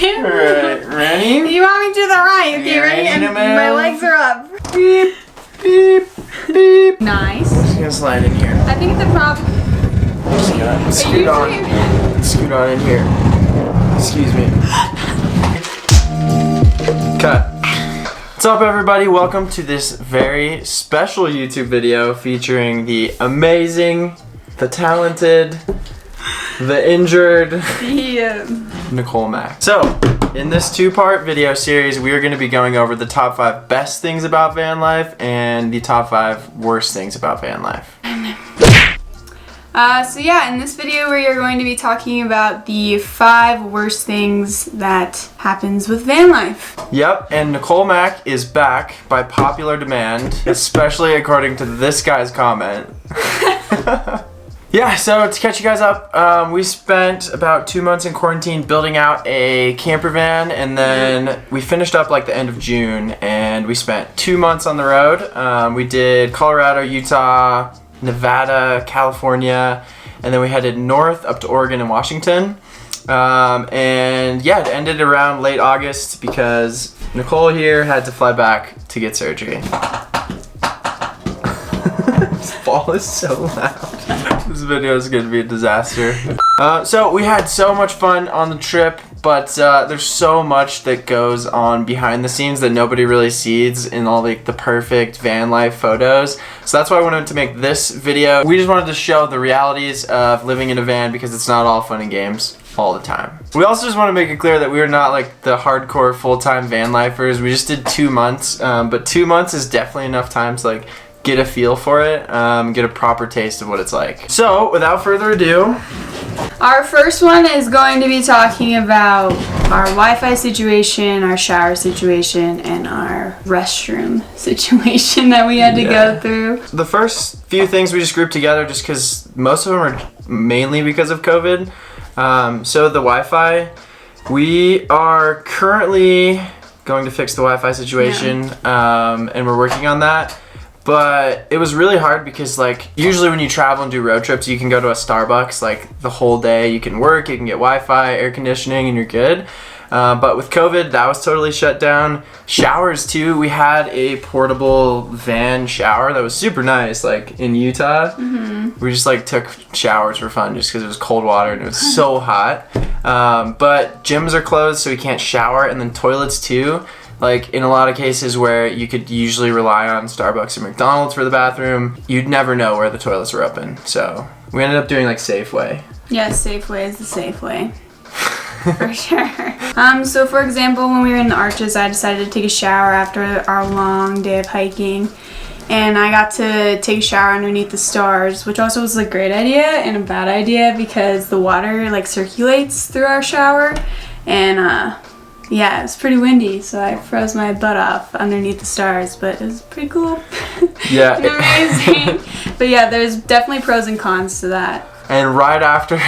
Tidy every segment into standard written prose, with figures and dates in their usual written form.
Alright, ready? You want me to the right? Okay, ready? And my legs are up. Beep, beep, beep. Nice. Just gonna slide in here. I think the problem. Just gonna scoot on in here. Excuse me. Cut. What's up, everybody? Welcome to this very special YouTube video featuring the amazing, the talented, the injured Nicole Mack. So, in this two-part video series, we are going to be going over the top 5 best things about van life and the top 5 worst things about van life. So yeah, in this video we are going to be talking about the 5 worst things that happens with van life. Yep, and Nicole Mack is back by popular demand, especially according to this guy's comment. Yeah, so to catch you guys up, we spent about 2 months in quarantine building out a camper van, and then we finished up like the end of June, and we spent 2 months on the road. We did Colorado, Utah, Nevada, California, and then we headed north up to Oregon and Washington. And yeah, it ended around late August because Nicole here had to fly back to get surgery. This ball is so loud. This video is going to be a disaster. So we had so much fun on the trip, but there's so much that goes on behind the scenes that nobody really sees in all like the perfect van life photos. So that's why I wanted to make this video. We just wanted to show the realities of living in a van because it's not all fun and games all the time. We also just want to make it clear that we are not like the hardcore full-time van lifers. We just did 2 months, but 2 months is definitely enough time to like get a feel for it, get a proper taste of what it's like. So, without further ado, our first one is going to be talking about our Wi-Fi situation, our shower situation, and our restroom situation that we had to go through. The first few things we just grouped together just because most of them are mainly because of COVID. So the Wi-Fi, we are currently going to fix the Wi-Fi situation, and we're working on that. But it was really hard because like usually when you travel and do road trips, you can go to a Starbucks like the whole day. You can work, you can get Wi-Fi, air conditioning, and you're good. But with COVID, that was totally shut down. Showers too. We had a portable van shower that was super nice. Like in Utah, we just like took showers for fun just because it was cold water and it was so hot. But gyms are closed, so we can't shower, and then toilets too. Like in a lot of cases where you could usually rely on Starbucks or McDonald's for the bathroom, you'd never know where the toilets were open. So we ended up doing like Safeway. Yeah, Safeway is the safe way. For sure. So for example, when we were in the Arches, I decided to take a shower after our long day of hiking. And I got to take a shower underneath the stars, which also was a great idea and a bad idea because the water like circulates through our shower. And yeah, it was pretty windy, so I froze my butt off underneath the stars, but it was pretty cool. Yeah. Amazing. But yeah, there's definitely pros and cons to that. And right after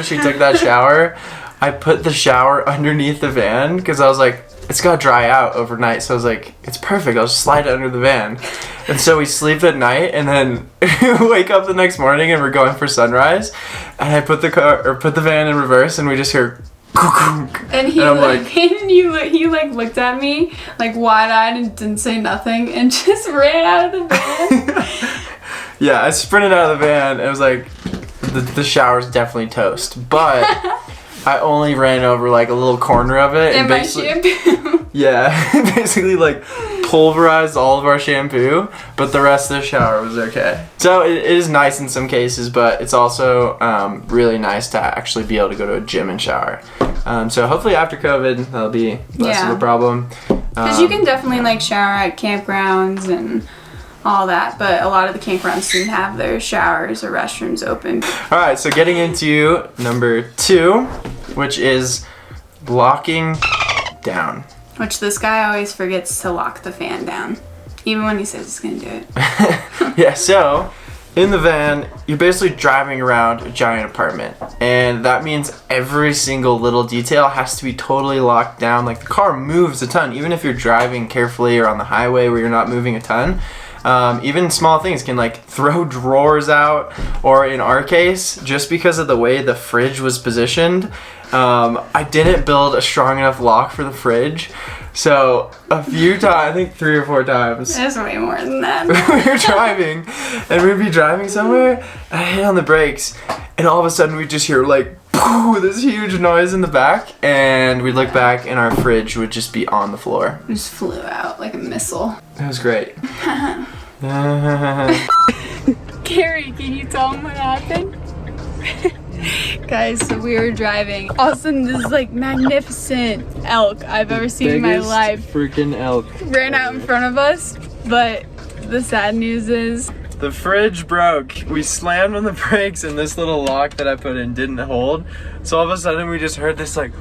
she took that shower, I put the shower underneath the van because I was like, it's gotta dry out overnight. So I was like, it's perfect. I'll just slide it under the van. And so we sleep at night, and then wake up the next morning, and we're going for sunrise. And I put the van in reverse, and we just hear. And he looked at me like wide-eyed and didn't say nothing and just ran out of the van. Yeah, I sprinted out of the van. It was like the shower's definitely toast, but I only ran over like a little corner of it and my shampoo. Yeah, basically like pulverized all of our shampoo, but the rest of the shower was okay. So it is nice in some cases, but it's also really nice to actually be able to go to a gym and shower. So hopefully after COVID, that'll be less of a problem. Because you can definitely like shower at campgrounds and all that, but a lot of the campgrounds didn't have their showers or restrooms open. All right, so getting into number 2, which is locking down. Which this guy always forgets to lock the fan down, even when he says he's gonna do it. Yeah, so in the van, you're basically driving around a giant apartment, and that means every single little detail has to be totally locked down. Like the car moves a ton, even if you're driving carefully or on the highway where you're not moving a ton. Even small things can like throw drawers out, or in our case, just because of the way the fridge was positioned, I didn't build a strong enough lock for the fridge. So a few times, I think 3 or 4 times. There's way more than that. We were driving, and we'd be driving somewhere, and I hit on the brakes, and all of a sudden we'd just hear like, poof, this huge noise in the back, and we'd look back, and our fridge would just be on the floor. It just flew out like a missile. It was great. Carrie, can you tell them what happened? Guys, so we were driving. All of a sudden, this like magnificent elk I've ever seen in my life freaking elk ran out in front of us. But the sad news is the fridge broke. We slammed on the brakes, and this little lock that I put in didn't hold. So all of a sudden, we just heard this like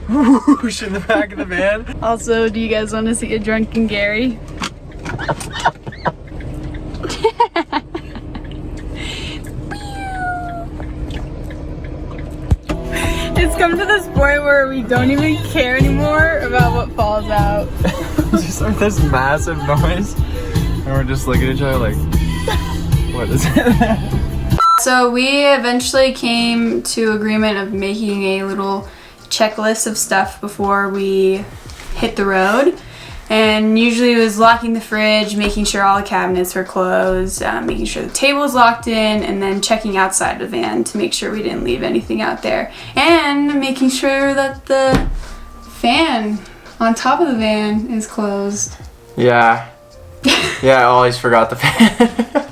whoosh in the back of the van. Also, do you guys want to see a drunken Gary? It's come to this point where we don't even care anymore about what falls out. Just like this massive noise, and we're just looking at each other like, what is it? So we eventually came to agreement of making a little checklist of stuff before we hit the road. And usually it was locking the fridge, making sure all the cabinets were closed, making sure the table was locked in, and then checking outside the van to make sure we didn't leave anything out there. And making sure that the fan on top of the van is closed. Yeah. Yeah, I always forgot the fan.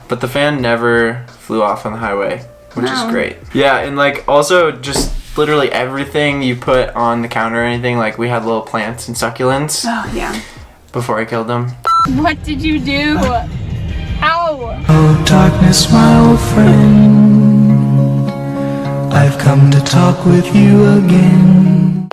But the fan never flew off on the highway, which is great. Yeah, and like also just literally everything you put on the counter or anything, like we had little plants and succulents. Oh, yeah. Before I killed them. What did you do? Ow! Oh, darkness, my old friend, I've come to talk with you again.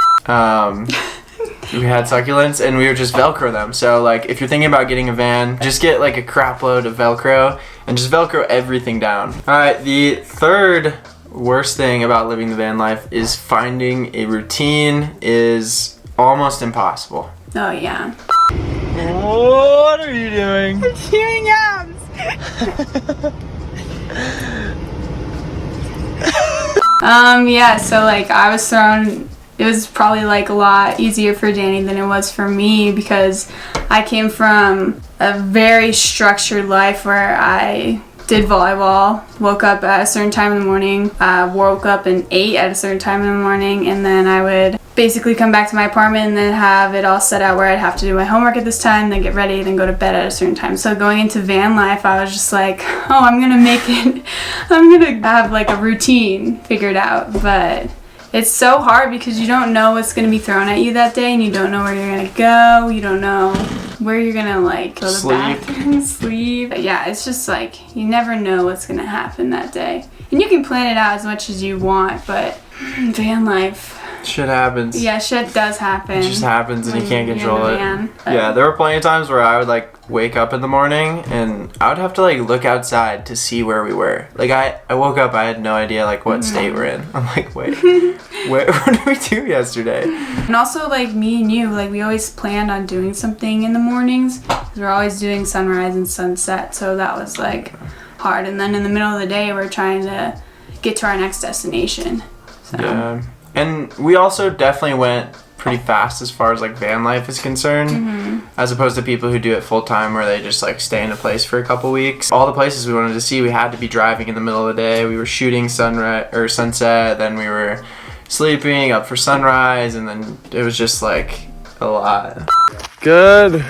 We had succulents, and we would just Velcro them. So, like, if you're thinking about getting a van, just get like a crap load of Velcro and just Velcro everything down. Alright, the third worst thing about living the van life is finding a routine is almost impossible. Oh, yeah. What are you doing? I'm chewing abs. Yeah, so like I was thrown, it was probably like a lot easier for Danny than it was for me because I came from a very structured life where I did volleyball, woke up at a certain time in the morning, woke up and ate at a certain time in the morning, and then I would basically come back to my apartment and then have it all set out where I'd have to do my homework at this time, then get ready, then go to bed at a certain time. So going into van life, I was just like, oh, I'm gonna make it, I'm gonna have like a routine figured out, but it's so hard because you don't know what's gonna be thrown at you that day, and you don't know where you're gonna go, you don't know where you're gonna like go to the bathroom, sleep. But yeah, it's just like, you never know what's gonna happen that day. And you can plan it out as much as you want, but van life, shit happens. yeah, shit does happen. It just happens and you can't control it. Van. Yeah, there were plenty of times where I would like wake up in the morning and I would have to like look outside to see where we were. Like I woke up, I had no idea like what state we're in. I'm like, wait, what did we do yesterday? And also like me and you, like we always planned on doing something in the mornings because we're always doing sunrise and sunset, so that was like hard. And then in the middle of the day, we're trying to get to our next destination. So. Yeah. And we also definitely went pretty fast as far as like van life is concerned, as opposed to people who do it full time where they just like stay in a place for a couple weeks. All the places we wanted to see, we had to be driving in the middle of the day. We were shooting sunrise or sunset, then we were sleeping up for sunrise, and then it was just like a lot. Good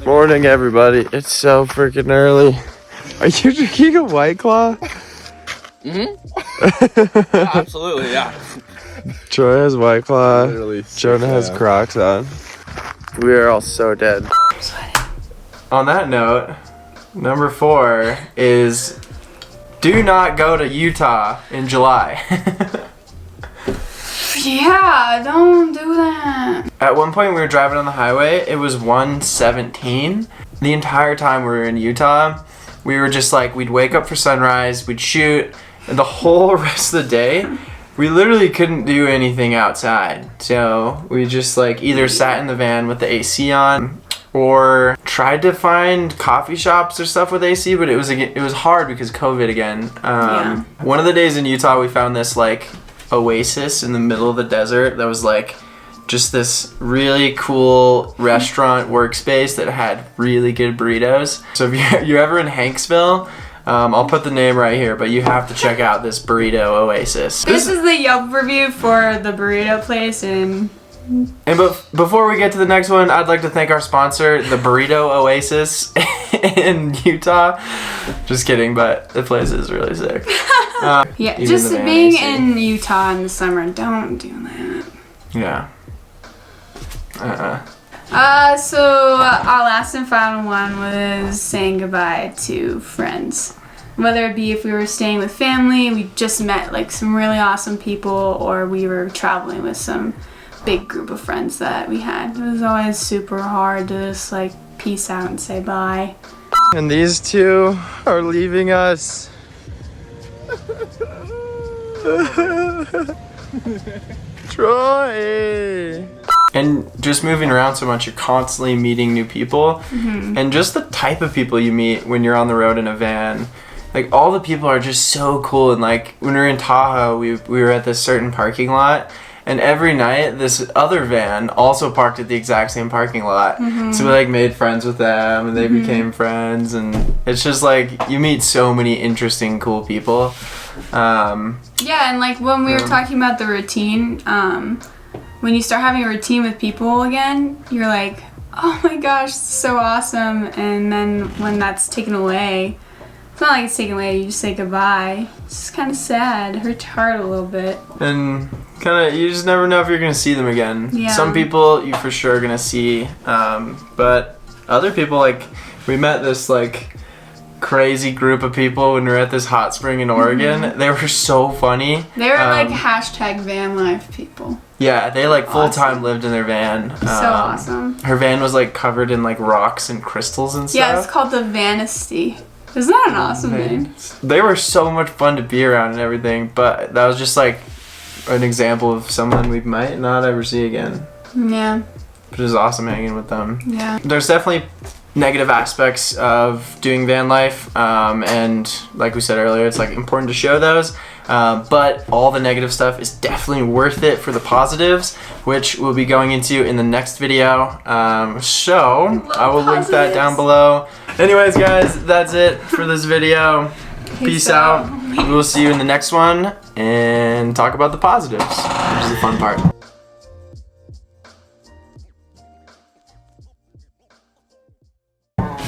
morning, everybody. It's so freaking early. Are you drinking a White Claw? Absolutely, yeah. Troy has White Claw. Literally. Jonah has Crocs on. We are all so dead. I'm sweating. On that note, number 4 is do not go to Utah in July. Yeah, don't do that. At one point we were driving on the highway, it was 1:17. The entire time we were in Utah, we were just like, we'd wake up for sunrise, we'd shoot, and the whole rest of the day, we literally couldn't do anything outside. So we just like either sat in the van with the AC on, or tried to find coffee shops or stuff with AC, but it was hard because COVID again. Yeah. One of the days in Utah, we found this like oasis in the middle of the desert that was like just this really cool restaurant workspace that had really good burritos. So if you're ever in Hanksville, I'll put the name right here, but you have to check out this burrito oasis. This is the Yelp review for the burrito place in... And before we get to the next one, I'd like to thank our sponsor, the Burrito Oasis in Utah. Just kidding, but the place is really sick. Yeah, even just the van being AC. in Utah in the summer, don't do that. Yeah. So our last and final one was saying goodbye to friends. Whether it be if we were staying with family, we just met like some really awesome people, or we were traveling with some big group of friends that we had. It was always super hard to just like peace out and say bye. And these two are leaving us. Troy! And just moving around so much, you're constantly meeting new people. And just the type of people you meet when you're on the road in a van. Like, all the people are just so cool. And like, when we were in Tahoe, we were at this certain parking lot. And every night, this other van also parked at the exact same parking lot. So we like made friends with them, and they became friends. And it's just like, you meet so many interesting, cool people. Yeah, and like when we were talking about the routine, when you start having a routine with people again, you're like, oh my gosh, this is so awesome. And then when that's taken away, it's not like it's taken away, you just say goodbye. It's just kind of sad. It hurts your heart a little bit. And kind of, you just never know if you're going to see them again. Yeah. Some people you for sure are going to see, but other people, like, we met this, like, crazy group of people when we were at this hot spring in Oregon. They were so funny. They were like hashtag van life people. Yeah, they, like, full-time lived in their van. So awesome. Her van was, like, covered in, like, rocks and crystals and stuff. Yeah, it's called the Vanisty. Isn't that an awesome name? They were so much fun to be around and everything, but that was just, like, an example of someone we might not ever see again. Yeah. Which is awesome hanging with them. Yeah. There's definitely negative aspects of doing van life, and like we said earlier, it's like important to show those, but all the negative stuff is definitely worth it for the positives, which we'll be going into in the next video. So I will link that down below. Anyways, guys, that's it for this video. Peace out. We will see you in the next one and talk about the positives, which is the fun part.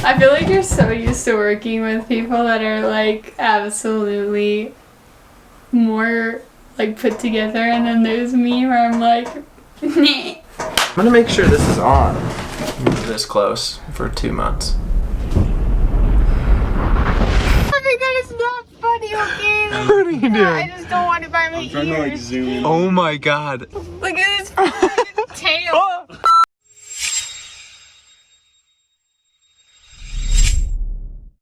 I feel like you're so used to working with people that are like absolutely more like put together, and then there's me where I'm like, nah. I'm gonna make sure this is on this close for 2 months. That is not funny, okay? What are you doing? I just don't want it by my ears. Trying to like zoom in. Oh my god. Look at his tail.